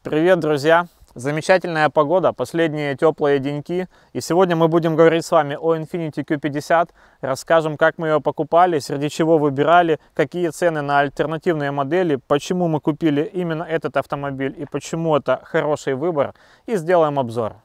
Привет, друзья! Замечательная погода, последние теплые деньки. И сегодня мы будем говорить с вами о Infiniti Q50. Расскажем, как мы ее покупали, среди чего выбирали, какие цены на альтернативные модели, почему мы купили именно этот автомобиль и почему это хороший выбор. И сделаем обзор.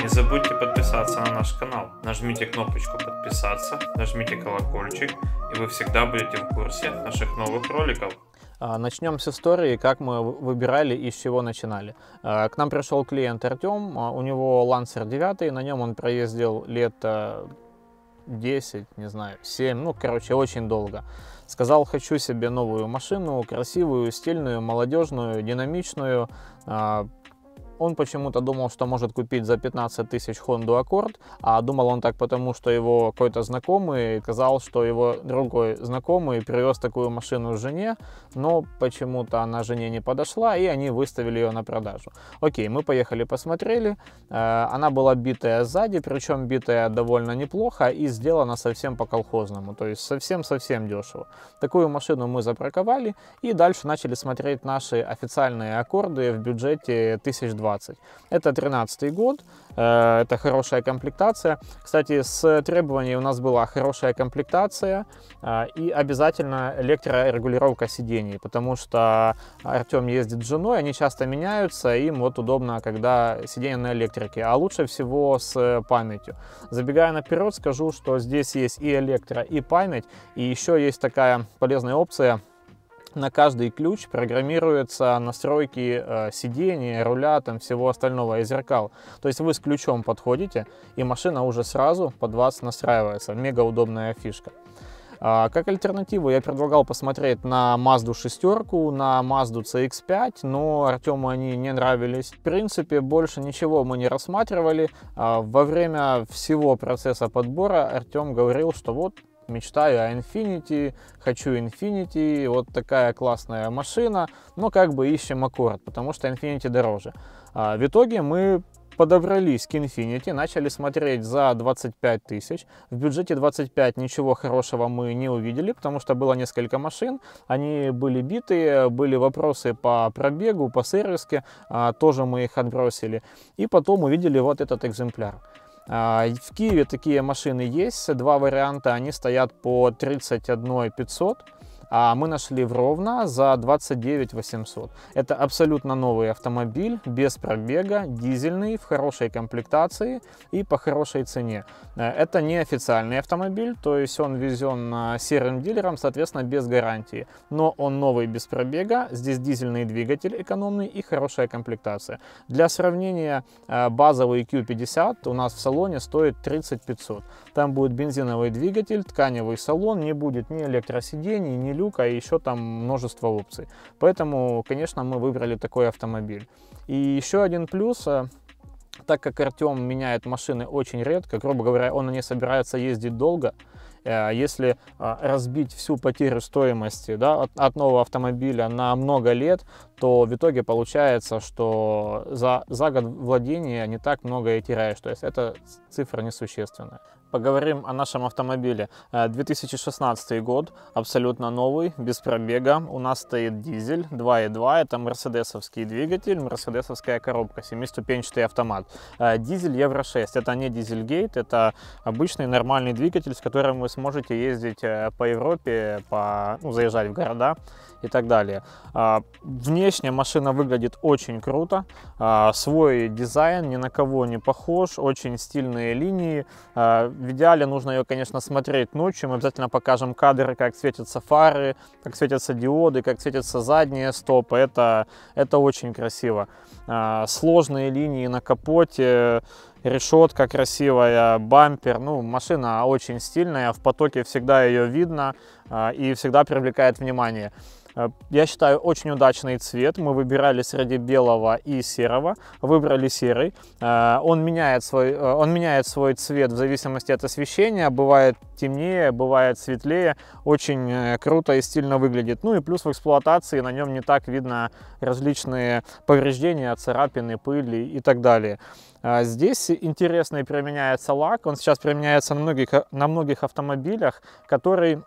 Не забудьте подписаться на наш канал, нажмите кнопочку подписаться, нажмите колокольчик, и вы всегда будете в курсе наших новых роликов. Начнем с истории, как мы выбирали и с чего начинали. К нам пришел клиент Артем, у него Lancer 9, на нем он проездил лет 10, не знаю, 7, ну, короче, очень долго. Сказал, хочу себе новую машину, красивую, стильную, молодежную, динамичную. Он почему-то думал, что может купить за 15 тысяч Honda Accord, а думал он так потому, что его какой-то знакомый сказал, что его другой знакомый привез такую машину жене, но почему-то она жене не подошла, и они выставили ее на продажу. Окей, мы поехали посмотрели, она была битая сзади, причем битая довольно неплохо и сделана совсем по-колхозному, то есть совсем-совсем дешево. Такую машину мы запарковали и дальше начали смотреть наши официальные аккорды в бюджете 1020. Это 13-й год, это хорошая комплектация. Кстати, с требований у нас была хорошая комплектация и обязательно электрорегулировка сидений, потому что Артем ездит с женой, они часто меняются, им вот удобно, когда сиденья на электрике, а лучше всего с памятью. Забегая наперед, скажу, что здесь есть и электро, и память, и еще есть такая полезная опция. На каждый ключ программируются настройки сидения, руля, там всего остального и зеркал. То есть вы с ключом подходите, и машина уже сразу под вас настраивается. Мега удобная фишка. Как альтернативу я предлагал посмотреть на Mazda 6, на Mazda CX-5, но Артему они не нравились. В принципе, больше ничего мы не рассматривали. Во время всего процесса подбора Артем говорил, что вот, мечтаю о Infiniti, хочу Infiniti, вот такая классная машина, но как бы ищем Accord, потому что Infiniti дороже. В итоге мы подобрались к Infiniti, начали смотреть за 25 тысяч. В бюджете 25 ничего хорошего мы не увидели, потому что было несколько машин, они были битые, были вопросы по пробегу, по сервиске, тоже мы их отбросили. И потом увидели вот этот экземпляр. В Киеве такие машины есть, два варианта, они стоят по 31 500, а мы нашли в Ровно за 29 800. Это абсолютно новый автомобиль, без пробега, дизельный, в хорошей комплектации и по хорошей цене. Это не официальный автомобиль, то есть он везен серым дилером, соответственно, без гарантии. Но он новый, без пробега, здесь дизельный двигатель экономный и хорошая комплектация. Для сравнения, базовый Q50 у нас в салоне стоит 30 500. Там будет бензиновый двигатель, тканевый салон, не будет ни электросидений, ни люка, и еще там множество опций. Поэтому, конечно, мы выбрали такой автомобиль. И еще один плюс, так как Артем меняет машины очень редко, грубо говоря, он на ней собирается ездить долго, если разбить всю потерю стоимости, да, от нового автомобиля на много лет, то в итоге получается, что за год владения не так много и теряешь. То есть это цифра несущественная. Поговорим о нашем автомобиле. 2016 год, абсолютно новый, без пробега. У нас стоит дизель 2.2, это мерседесовский двигатель, мерседесовская коробка, 7-ступенчатый автомат. Дизель Евро 6, это не дизельгейт, это обычный нормальный двигатель, с которым вы сможете ездить по Европе, заезжать в города и так далее. Внешне машина выглядит очень круто, свой дизайн, ни на кого не похож, очень стильные линии. В идеале нужно ее, конечно, смотреть ночью. Мы обязательно покажем кадры, как светятся фары, как светятся диоды, как светятся задние стопы. Это очень красиво. Сложные линии на капоте, решетка красивая, бампер. Ну, машина очень стильная, в потоке всегда ее видно и всегда привлекает внимание. Я считаю, очень удачный цвет. Мы выбирали среди белого и серого. Выбрали серый. Он меняет свой цвет в зависимости от освещения. Бывает темнее, бывает светлее. Очень круто и стильно выглядит. Ну и плюс в эксплуатации на нем не так видно различные повреждения, царапины, пыли и так далее. Здесь интересный применяется лак. Он сейчас применяется на многих автомобилях, который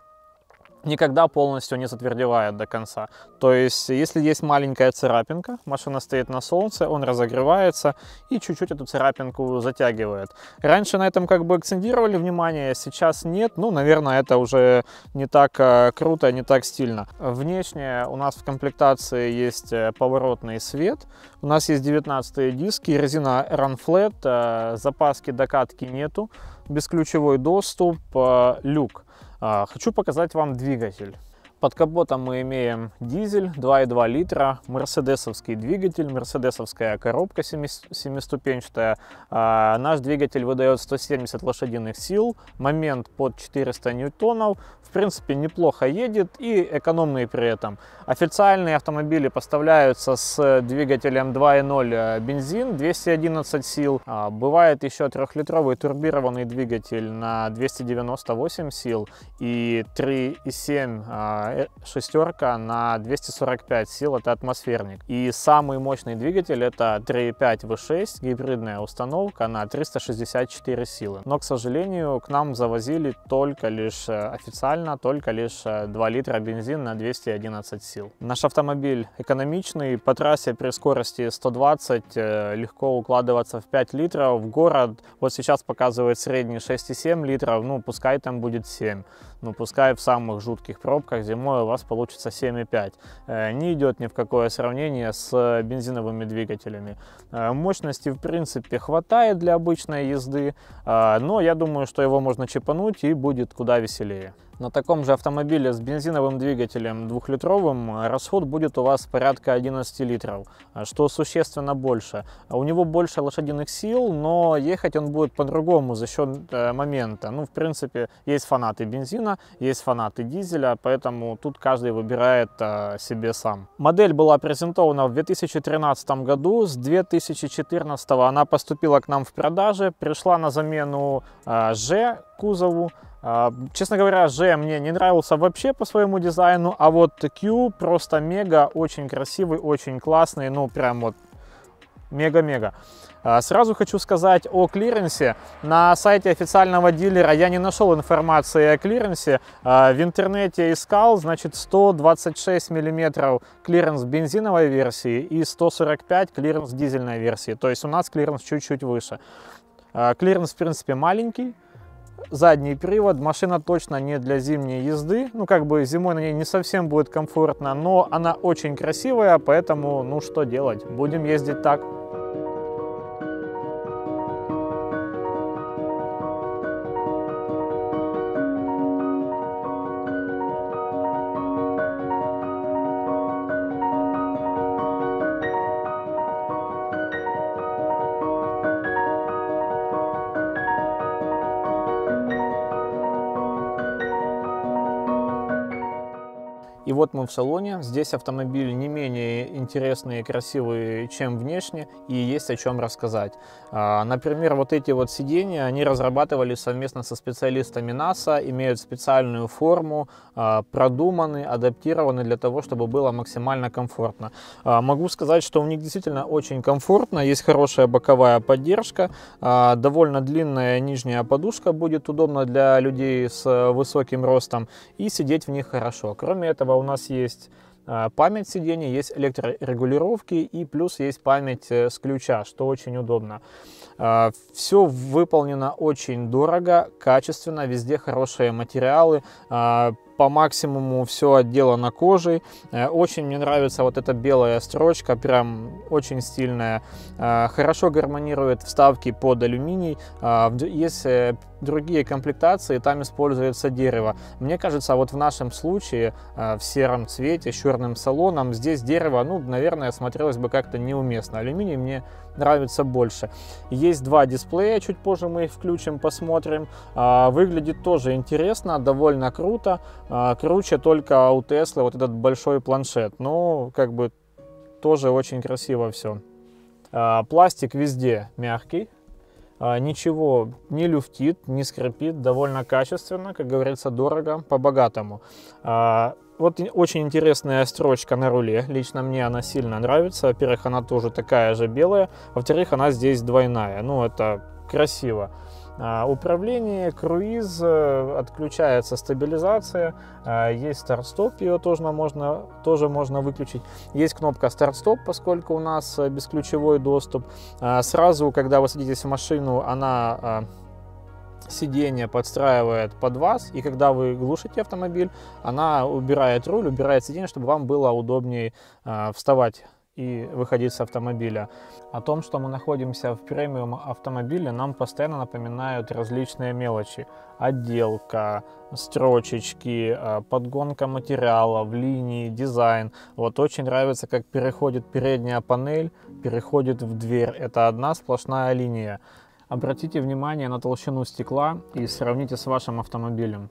никогда полностью не затвердевает до конца. То есть, если есть маленькая царапинка, машина стоит на солнце, он разогревается и чуть-чуть эту царапинку затягивает. Раньше на этом как бы акцентировали внимание, сейчас нет. Ну, наверное, это уже не так круто, не так стильно. Внешне у нас в комплектации есть поворотный свет. У нас есть 19-е диски, резина Run Flat, запаски докатки нету, бесключевой доступ, люк. Хочу показать вам двигатель. Под капотом мы имеем дизель 2,2 литра, мерседесовский двигатель, мерседесовская коробка семиступенчатая. Наш двигатель выдает 170 лошадиных сил, момент под 400 ньютонов. В принципе, неплохо едет и экономный при этом. Официальные автомобили поставляются с двигателем 2.0 бензин, 211 сил. Бывает еще 3-литровый турбированный двигатель на 298 сил и 3.7 шестерка на 245 сил, это атмосферник. И самый мощный двигатель это 3.5 V6, гибридная установка на 364 силы. Но, к сожалению, к нам завозили только лишь официально, только лишь 2 литра бензин на 211 сил. Наш автомобиль экономичный, по трассе при скорости 120 легко укладываться в 5 литров. В город вот сейчас показывает средний 6,7 литров, ну пускай там будет 7. Ну пускай в самых жутких пробках зимой у вас получится 7,5. Не идет ни в какое сравнение с бензиновыми двигателями. Мощности в принципе хватает для обычной езды, но я думаю, что его можно чипануть и будет куда веселее. На таком же автомобиле с бензиновым двигателем 2-литровым расход будет у вас порядка 11 литров, что существенно больше. У него больше лошадиных сил, но ехать он будет по-другому за счет момента. Ну, в принципе, есть фанаты бензина, есть фанаты дизеля, поэтому тут каждый выбирает себе сам. Модель была презентована в 2013 году, с 2014 она поступила к нам в продаже, пришла на замену Ж кузову. Честно говоря, Ж мне не нравился вообще по своему дизайну, а вот Q просто мега, очень красивый, очень классный, ну прям вот мега-мега. Сразу хочу сказать о клиренсе. На сайте официального дилера я не нашел информации о клиренсе. В интернете искал, значит 126 мм клиренс бензиновой версии и 145 клиренс дизельной версии. То есть у нас клиренс чуть-чуть выше. Клиренс в принципе маленький. Задний привод, машина точно не для зимней езды, ну как бы зимой на ней не совсем будет комфортно, но она очень красивая, поэтому ну что делать, будем ездить так. И вот мы в салоне. Здесь автомобиль не менее интересный и красивый, чем внешне, и есть о чем рассказать. Например, вот эти вот сиденья, они разрабатывали совместно со специалистами НАСА, имеют специальную форму, продуманы, адаптированы для того, чтобы было максимально комфортно. Могу сказать, что у них действительно очень комфортно, есть хорошая боковая поддержка, довольно длинная нижняя подушка будет удобна для людей с высоким ростом, и сидеть в них хорошо. Кроме этого, у нас есть память сидений, есть электрорегулировки и плюс есть память с ключа, что очень удобно. Все выполнено очень дорого, качественно, везде хорошие материалы. По максимуму все отделано кожей. Очень мне нравится вот эта белая строчка, прям очень стильная. Хорошо гармонирует вставки под алюминий. Есть другие комплектации, там используется дерево. Мне кажется, вот в нашем случае в сером цвете, с черным салоном, здесь дерево, ну, наверное, смотрелось бы как-то неуместно. Алюминий мне нравится больше. Есть два дисплея, чуть позже мы их включим, посмотрим. Выглядит тоже интересно, довольно круто. Круче только у Теслы вот этот большой планшет. Ну, как бы тоже очень красиво все. Пластик везде мягкий. Ничего не люфтит, не скрипит, довольно качественно, как говорится, дорого, по-богатому. Вот очень интересная строчка на руле, лично мне она сильно нравится. Во-первых, она тоже такая же белая, во-вторых, она здесь двойная, ну это красиво. Управление, круиз, отключается стабилизация, есть старт-стоп, ее тоже можно выключить. Есть кнопка старт-стоп, поскольку у нас бесключевой доступ. Сразу, когда вы садитесь в машину, она сиденье подстраивает под вас, и когда вы глушите автомобиль, она убирает руль, убирает сиденье, чтобы вам было удобнее вставать и выходить с автомобиля. О том, что мы находимся в премиум автомобиле, нам постоянно напоминают различные мелочи. Отделка, строчечки, подгонка материалов, линии, дизайн. Вот очень нравится, как переходит передняя панель, переходит в дверь. Это одна сплошная линия. Обратите внимание на толщину стекла и сравните с вашим автомобилем.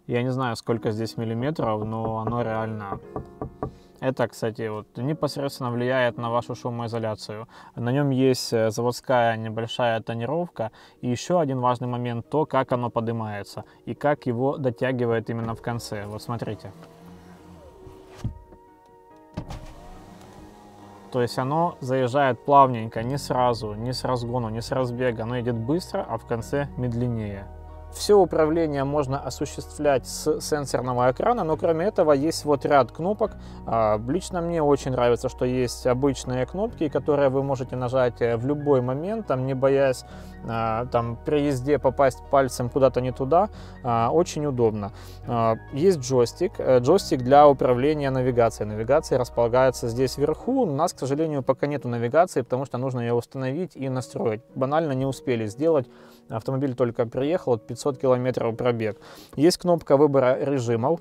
Я не знаю, сколько здесь миллиметров, но оно реально... Это, кстати, вот непосредственно влияет на вашу шумоизоляцию. На нем есть заводская небольшая тонировка. И еще один важный момент, то, как оно поднимается и как его дотягивает именно в конце. Вот смотрите. То есть оно заезжает плавненько, не сразу, не с разгону, не с разбега. Оно идет быстро, а в конце медленнее. Все управление можно осуществлять с сенсорного экрана, но кроме этого есть вот ряд кнопок. Лично мне очень нравится, что есть обычные кнопки, которые вы можете нажать в любой момент, там, не боясь там, при езде попасть пальцем куда-то не туда. Очень удобно. Есть джойстик. Джойстик для управления навигацией. Навигация располагается здесь вверху. У нас, к сожалению, пока нету навигации, потому что нужно ее установить и настроить. Банально не успели сделать. Автомобиль только приехал, 500 километров пробег. Есть кнопка выбора режимов,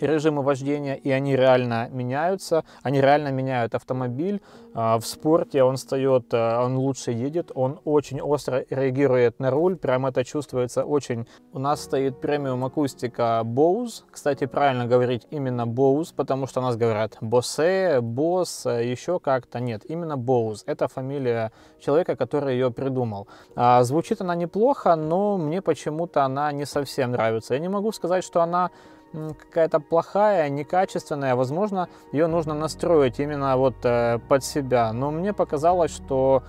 режимы вождения, и они реально меняются. Они реально меняют автомобиль. В спорте он встает, он лучше едет, он очень остро реагирует на руль. Прям это чувствуется очень. У нас стоит премиум акустика Bose. Кстати, правильно говорить именно Bose, потому что у нас говорят Bose, Bose, еще как-то. Нет, именно Bose. Это фамилия человека, который ее придумал. Звучит она неплохо, но мне почему-то она не совсем нравится. Я не могу сказать, что она какая-то плохая, некачественная. Возможно, ее нужно настроить именно вот под себя. Но мне показалось, что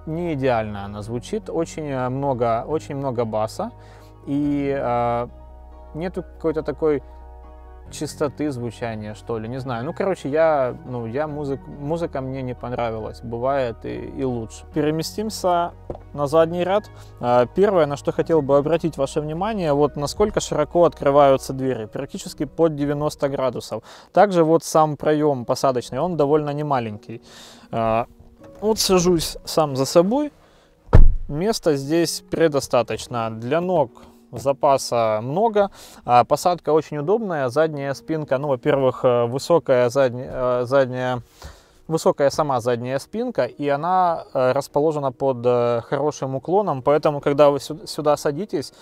не идеально она звучит. Очень много баса. И нету какой-то такой чистоты звучания, что ли, не знаю. Ну, короче, музыка мне не понравилась. Бывает и лучше. Переместимся на задний ряд. Первое, на что хотел бы обратить ваше внимание, вот насколько широко открываются двери. Практически под 90 градусов. Также вот сам проем посадочный, он довольно немаленький. Вот сажусь сам за собой. Места здесь предостаточно. Для ног запаса много, посадка очень удобная, задняя спинка, ну, во-первых, высокая сама задняя спинка, и она расположена под хорошим уклоном, поэтому, когда вы сюда садитесь,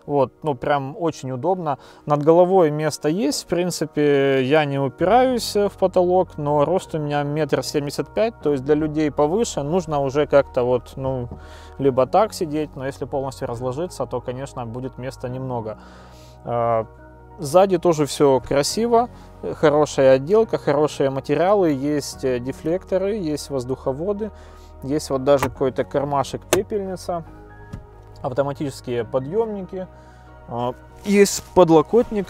вот, ну, прям очень удобно. Над головой место есть, в принципе, я не упираюсь в потолок, но рост у меня 1,75 м, то есть для людей повыше нужно уже как-то вот, ну, либо так сидеть, но если полностью разложиться, то, конечно, будет места немного. Сзади тоже все красиво, хорошая отделка, хорошие материалы, есть дефлекторы, есть воздуховоды, есть вот даже какой-то кармашек-пепельница, автоматические подъемники, есть подлокотник,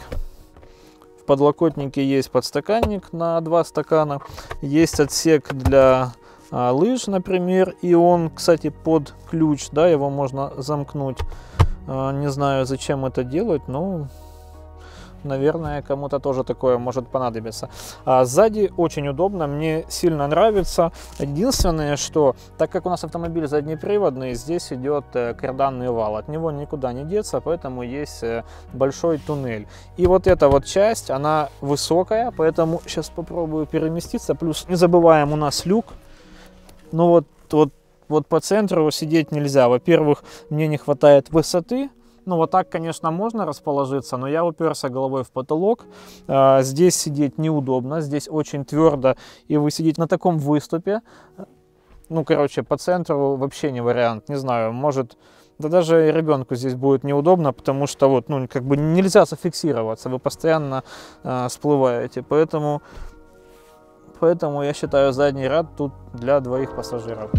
в подлокотнике есть подстаканник на 2 стакана, есть отсек для лыж, например, и он, кстати, под ключ, да, его можно замкнуть. Не знаю, зачем это делать, но, наверное, кому-то тоже такое может понадобиться. Сзади очень удобно, мне сильно нравится. Единственное, что, так как у нас автомобиль заднеприводный, здесь идет карданный вал, от него никуда не деться, поэтому есть большой туннель. И вот эта вот часть, она высокая, поэтому сейчас попробую переместиться. Плюс не забываем, у нас люк. Ну вот по центру сидеть нельзя. Во-первых, мне не хватает высоты, Ну, вот так, конечно, можно расположиться, но я уперся головой в потолок. Здесь сидеть неудобно, здесь очень твердо, и вы сидите на таком выступе. Ну, короче, по центру вообще не вариант. Не знаю, может, да даже ребенку здесь будет неудобно, потому что вот, ну, как бы нельзя зафиксироваться, вы постоянно всплываете. Поэтому я считаю, задний ряд тут для двоих пассажиров.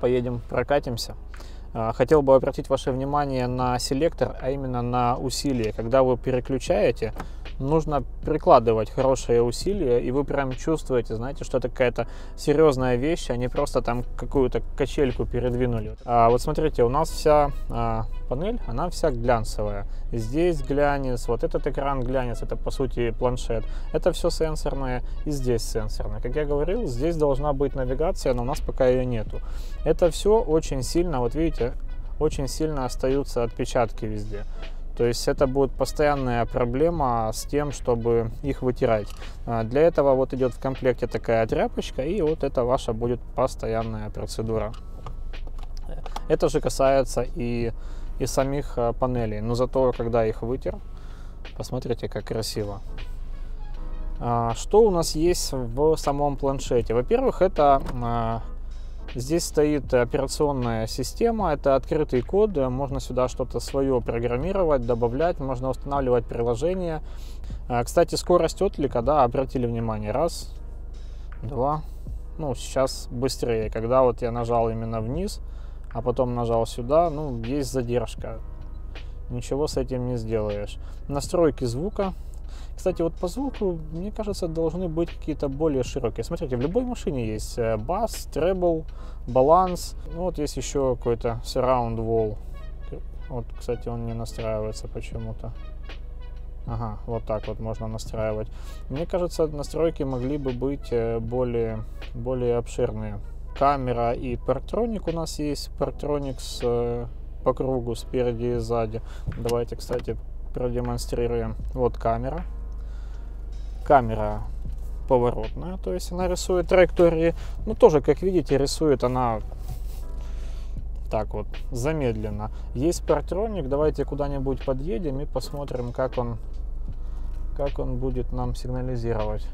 Поедем, прокатимся. Хотел бы обратить ваше внимание на селектор, а именно на усилие. Когда вы переключаете, нужно прикладывать хорошие усилия, и вы прям чувствуете, знаете, что это какая-то серьезная вещь, а не просто там какую-то качельку передвинули. Вот смотрите, у нас вся панель, она вся глянцевая. Здесь глянец, вот этот экран глянец, это по сути планшет. Это все сенсорное, и здесь сенсорное. Как я говорил, здесь должна быть навигация, но у нас пока ее нету. Это все очень сильно, вот видите, очень сильно остаются отпечатки везде. То есть это будет постоянная проблема с тем, чтобы их вытирать. Для этого вот идет в комплекте такая тряпочка, и вот это ваша будет постоянная процедура. Это же касается и самих панелей. Но зато, когда их вытер, посмотрите, как красиво. Что у нас есть в самом планшете? Во-первых, это... Здесь стоит операционная система, это открытый код, можно сюда что-то свое программировать, добавлять, можно устанавливать приложения. Кстати, скорость отклика, да, обратили внимание, раз, два, ну, сейчас быстрее. Когда вот я нажал именно вниз, а потом нажал сюда, ну, есть задержка, ничего с этим не сделаешь. Настройки звука. Кстати, вот по звуку, мне кажется, должны быть какие-то более широкие. Смотрите, в любой машине есть бас, требл, баланс. Ну, вот есть еще какой-то surround wall. Вот, кстати, он не настраивается почему-то. Ага, вот так вот можно настраивать. Мне кажется, настройки могли бы быть более обширные. Камера и парктроник у нас есть. Парктроник по кругу спереди и сзади. Давайте, кстати, продемонстрируем. Вот камера. Камера поворотная, то есть она рисует траектории. Ну, тоже, как видите, рисует она так вот, замедленно. Есть парктроник. Давайте куда-нибудь подъедем и посмотрим, как он будет нам сигнализировать.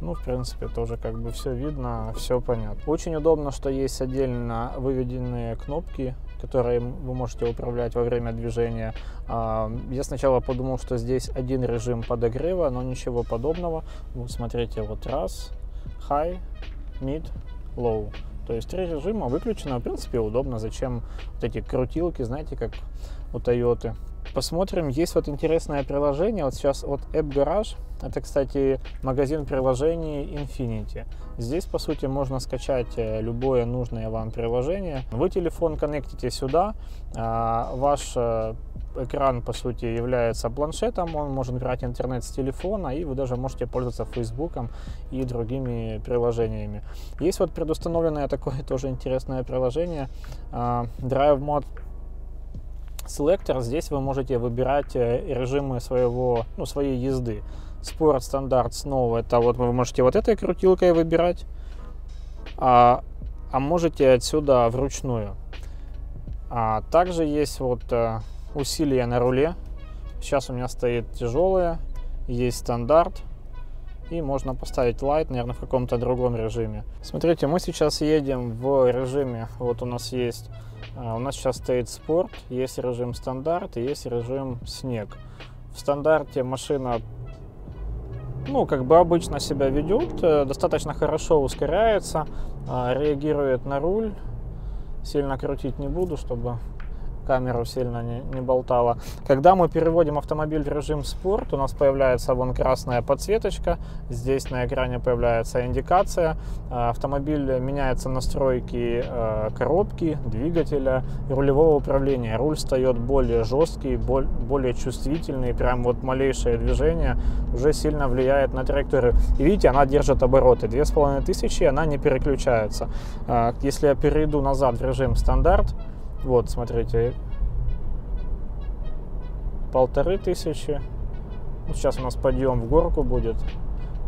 Ну, в принципе, тоже как бы все видно, все понятно. Очень удобно, что есть отдельно выведенные кнопки, которые вы можете управлять во время движения. Я сначала подумал, что здесь один режим подогрева, но ничего подобного. Вот смотрите, вот раз, high, mid, low. То есть 3 режима выключено. В принципе, удобно. Зачем вот эти крутилки, знаете, как у Toyota. Посмотрим, есть вот интересное приложение, вот сейчас от App Garage, это, кстати, магазин приложений Infinity. Здесь, по сути, можно скачать любое нужное вам приложение. Вы телефон коннектите сюда, ваш экран, по сути, является планшетом, он может брать интернет с телефона, и вы даже можете пользоваться Фейсбуком и другими приложениями. Есть вот предустановленное такое тоже интересное приложение, Drive Mode Selector. Здесь вы можете выбирать режимы своей езды. Спорт, стандарт, снова. Это вот вы можете вот этой крутилкой выбирать, а можете отсюда вручную. Также есть вот усилия на руле. Сейчас у меня стоит тяжелые, есть стандарт. И можно поставить Light, наверное, в каком-то другом режиме. Смотрите, мы сейчас едем в режиме, вот у нас сейчас стоит спорт, есть режим стандарт и есть режим снег. В стандарте машина, ну, как бы обычно себя ведет, достаточно хорошо ускоряется, реагирует на руль. Сильно крутить не буду, чтобы камеру сильно не болтала. Когда мы переводим автомобиль в режим спорт, у нас появляется вон красная подсветочка, здесь на экране появляется индикация, автомобиль меняется настройки коробки, двигателя и рулевого управления. Руль встает более жесткий, более чувствительный, прям вот малейшее движение уже сильно влияет на траекторию. И видите, она держит обороты 2500, она не переключается. Если я перейду назад в режим стандарт, вот, смотрите, 1500. Ну, сейчас у нас подъем в горку будет.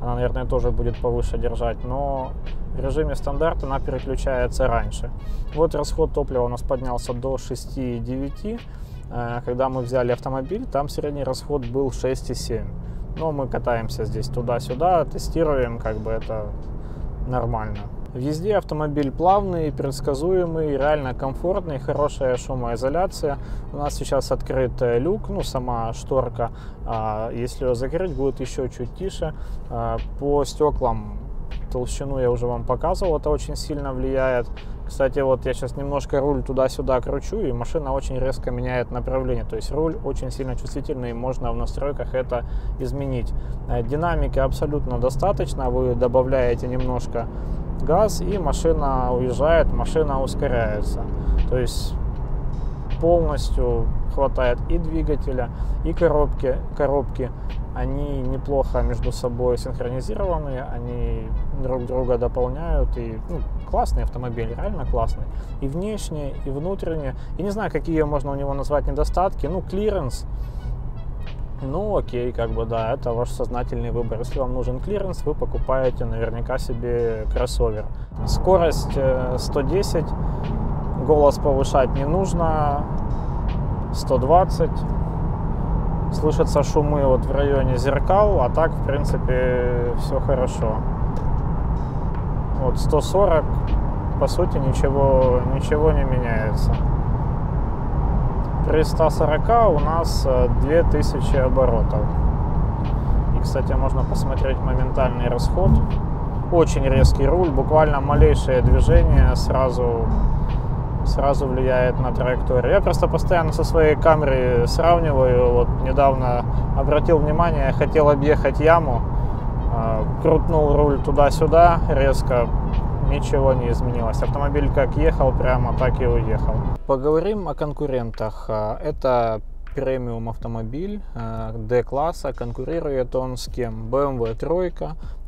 Она, наверное, тоже будет повыше держать, но в режиме стандарт она переключается раньше. Вот расход топлива у нас поднялся до 6,9. Когда мы взяли автомобиль, там средний расход был 6,7. Но мы катаемся здесь туда-сюда, тестируем, как бы это нормально. В езде автомобиль плавный, предсказуемый, реально комфортный, хорошая шумоизоляция. У нас сейчас открыт люк, ну сама шторка. Если ее закрыть, будет еще чуть тише. По стеклам толщину я уже вам показывал, это очень сильно влияет. Кстати, вот я сейчас немножко руль туда-сюда кручу, и машина очень резко меняет направление. То есть руль очень сильно чувствительный, и можно в настройках это изменить. Динамики абсолютно достаточно, вы добавляете немножко газ, и машина уезжает, машина ускоряется. То есть полностью хватает и двигателя, и коробки. Они неплохо между собой синхронизированы, они друг друга дополняют. И классный автомобиль, реально классный. И внешне, и внутренне. И не знаю, какие можно у него назвать недостатки. Клиренс. Окей, как бы да, это ваш сознательный выбор. Если вам нужен клиренс, вы покупаете наверняка себе кроссовер. Скорость 110, голос повышать не нужно, 120. Слышатся шумы вот в районе зеркал, а так, в принципе, все хорошо. Вот 140, по сути, ничего не меняется. При 140 у нас 2000 оборотов. И, кстати, можно посмотреть моментальный расход. Очень резкий руль, буквально малейшее движение сразу влияет на траекторию. Я просто постоянно со своей камерой сравниваю. Вот недавно обратил внимание, хотел объехать яму, крутнул руль туда-сюда резко, ничего не изменилось. Автомобиль как ехал, прямо так и уехал. Поговорим о конкурентах. Это премиум автомобиль D-класса. Конкурирует он с кем? BMW 3,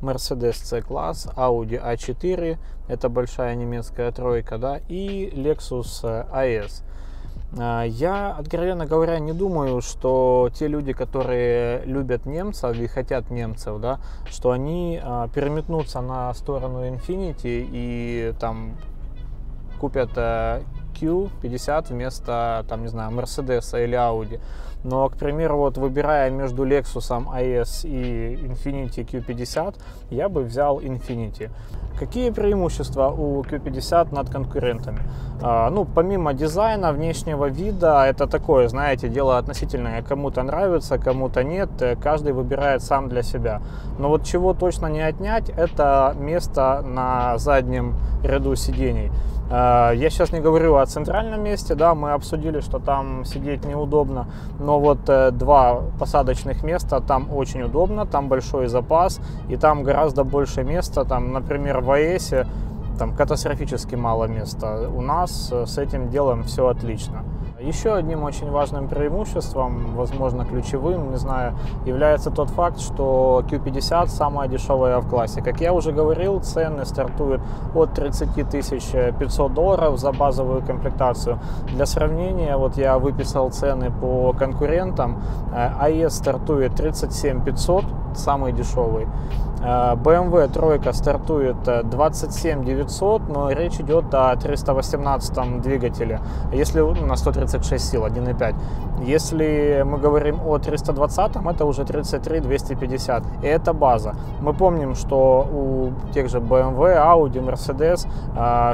Mercedes C-класс, Audi A4, это большая немецкая тройка, да, и Lexus AS. Я, откровенно говоря, не думаю, что те люди, которые любят немцев и хотят немцев, да, что они переметнутся на сторону Infiniti и там купят Q50 вместо, там, не знаю, Mercedes или Audi. Но, к примеру, вот выбирая между Lexus AS и Infiniti Q50, я бы взял Infiniti. Какие преимущества у Q50 над конкурентами? Помимо дизайна, внешнего вида, это такое, знаете, дело относительное. Кому-то нравится, кому-то нет, каждый выбирает сам для себя. Но вот чего точно не отнять, это место на заднем ряду сидений. Я сейчас не говорю о центральном месте, да, мы обсудили, что там сидеть неудобно, но вот 2 посадочных места там очень удобно, там большой запас, и там гораздо больше места, там, например, в АЭСе там катастрофически мало места. У нас с этим делом все отлично. Еще одним очень важным преимуществом, возможно ключевым, не знаю, является тот факт, что Q50 самая дешевая в классе. Как я уже говорил, цены стартуют от 30 500 долларов за базовую комплектацию. Для сравнения, вот я выписал цены по конкурентам. AS стартует 37 500, самый дешевый. BMW 3 стартует 27 900, но речь идет о 318 двигателе, если на 136 сил, 1.5. Если мы говорим о 320, это уже 33 250, и это база. Мы помним, что у тех же BMW, Audi, Mercedes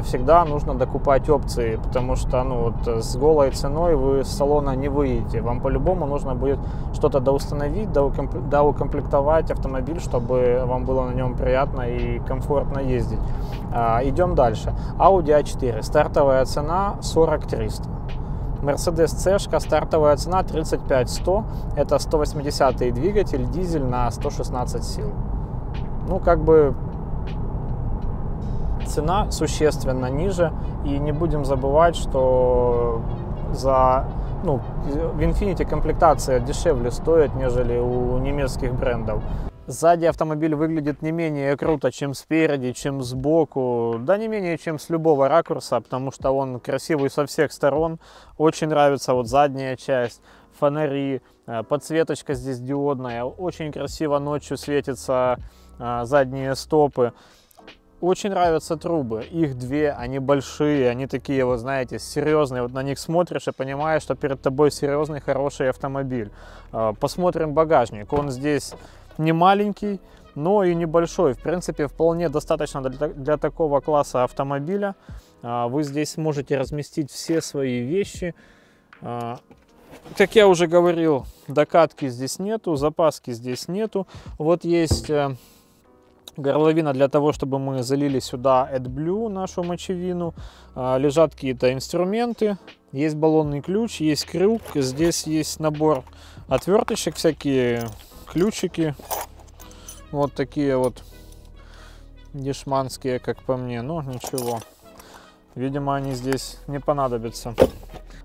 всегда нужно докупать опции, потому что с голой ценой вы с салона не выйдете. Вам по-любому нужно будет что-то доустановить, доукомплектовать автомобиль, чтобы вам было на нем приятно и комфортно ездить. Идем дальше. Audi A4. Стартовая цена 40 300. Mercedes C-шка, стартовая цена 35 100. Это 180-й двигатель, дизель на 116 сил. Ну, как бы цена существенно ниже. И не будем забывать, что в Infiniti комплектация дешевле стоит, нежели у немецких брендов. Сзади автомобиль выглядит не менее круто, чем спереди, чем сбоку, да не менее, чем с любого ракурса, потому что он красивый со всех сторон. Очень нравится вот задняя часть, фонари, подсветочка здесь диодная, очень красиво ночью светятся задние стопы. Очень нравятся трубы, их две, они большие, они такие, вот знаете, серьезные, вот на них смотришь и понимаешь, что перед тобой серьезный, хороший автомобиль. Посмотрим багажник, он здесь не маленький, но и небольшой, в принципе, вполне достаточно для такого класса автомобиля. Вы здесь можете разместить все свои вещи. Как я уже говорил, докатки здесь нету, запаски здесь нету. Вот есть горловина для того, чтобы мы залили сюда AdBlue, нашу мочевину. Лежат какие-то инструменты, есть баллонный ключ, есть крюк, здесь есть набор отверточек, всякие ключики. Вот такие вот дешманские, как по мне, но ничего. Видимо, они здесь не понадобятся.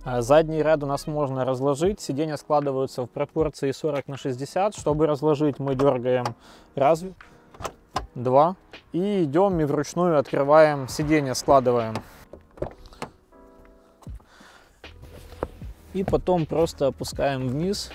Задний ряд у нас можно разложить. Сиденья складываются в пропорции 40/60. Чтобы разложить, мы дергаем раз, два и идем и вручную открываем сиденье, складываем. И потом просто опускаем вниз.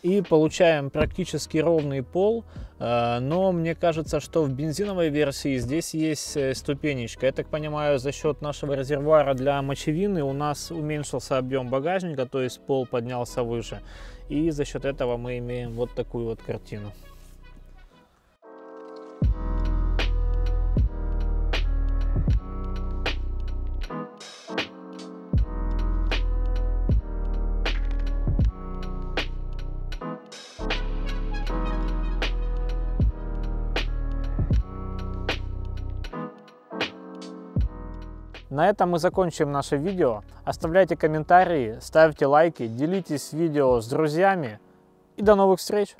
И получаем практически ровный пол, но мне кажется, что в бензиновой версии здесь есть ступенечка. Я так понимаю, за счет нашего резервуара для мочевины у нас уменьшился объем багажника, то есть пол поднялся выше. И за счет этого мы имеем вот такую вот картину. На этом мы закончим наше видео. Оставляйте комментарии, ставьте лайки, делитесь видео с друзьями и до новых встреч!